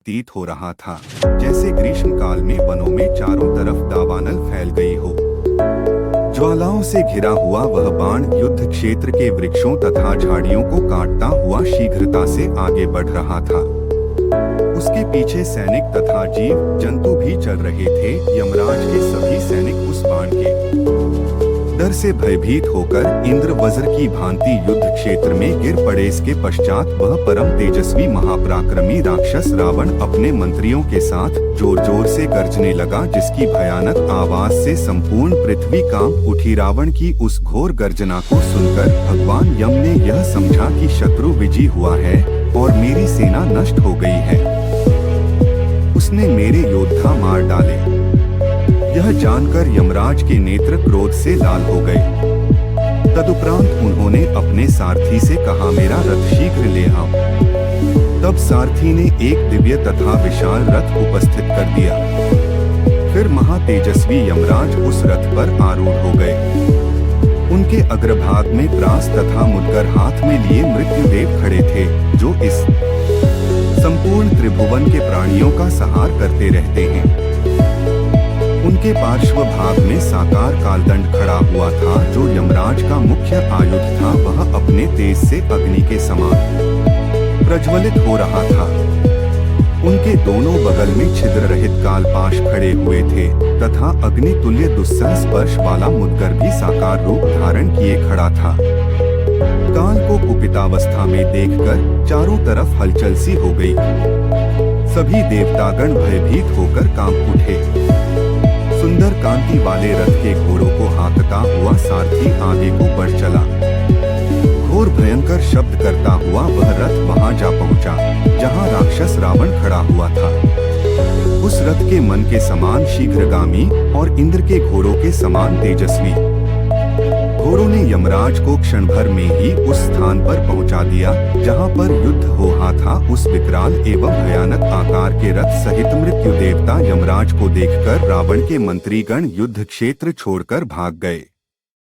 प्रतीत हो रहा था, जैसे ग्रीष्म काल में वनों में चारों तरफ दावानल फैल गई हो। ज्वालाओं से घिरा हुआ वह बाण युद्ध क्षेत्र के वृक्षों तथा झाड़ियों को काटता हुआ शीघ्रता से आगे बढ़ रहा था। उसके पीछे सैनिक तथा जीव जंतु भी चल रहे थे। यमराज के सभी सैनिक उस बाण के डर से भयभीत होकर इंद्र वज्र की भांति युद्ध क्षेत्र में गिर पड़े। इसके पश्चात वह परम तेजस्वी महापराक्रमी राक्षस रावण अपने मंत्रियों के साथ जोर जोर से गर्जने लगा, जिसकी भयानक आवाज से संपूर्ण पृथ्वी कांप उठी। रावण की उस घोर गर्जना को सुनकर भगवान यम ने यह समझा कि शत्रु विजयी हुआ है और मेरी सेना नष्ट हो गई है। उसने मेरे योद्धा मार डाले। यह जानकर यमराज के नेत्र क्रोध से लाल हो गए। तदुपरांत उन्होंने अपने सारथी से कहा, मेरा रथ शीघ्र ले आओ। तब सारथी ने एक दिव्य तथा विशाल रथ उपस्थित कर दिया। फिर महातेजस्वी यमराज उस रथ पर आरूढ़ हो गए। उनके अग्रभाग में प्रास तथा मुद्गर हाथ में लिए मृत्युदेव खड़े थे, जो इस संपूर्ण त्रिभुवन के प्राणियों का संहार करते रहते हैं। उनके पार्श्व भाग में साकार कालदंड खड़ा हुआ था, जो यमराज का मुख्य आयुध था। वह अपने तेज से अग्नि के समान प्रज्वलित हो रहा था। उनके दोनों बगल में छिद्र रहित कालपाश खड़े हुए थे तथा अग्नि तुल्य दुस्सह स्पर्श वाला मुद्गर भी साकार रूप धारण किए खड़ा था। काल को कुपितावस्था में देखकर चारों तरफ हलचल सी हो गई। सभी देवतागण भयभीत होकर कांप उठे। सुंदर कांति वाले रथ के घोड़ों को हाँकता हुआ सारथी आगे को बढ़ चला। घोर भयंकर शब्द करता हुआ वह रथ वहां जा पहुंचा, जहां राक्षस रावण खड़ा हुआ था। उस रथ के मन के समान शीघ्रगामी और इंद्र के घोड़ों के समान तेजस्वी। घोड़ों ने यमराज को क्षण भर में ही उस स्थान पर पहुंचा दिया, जहां पर युद्ध हो रहा था। उस विकराल एवं भयानक आकार के रथ सहित मृत्यु देवता यमराज को देखकर रावण के मंत्रीगण युद्ध क्षेत्र छोड़कर भाग गए।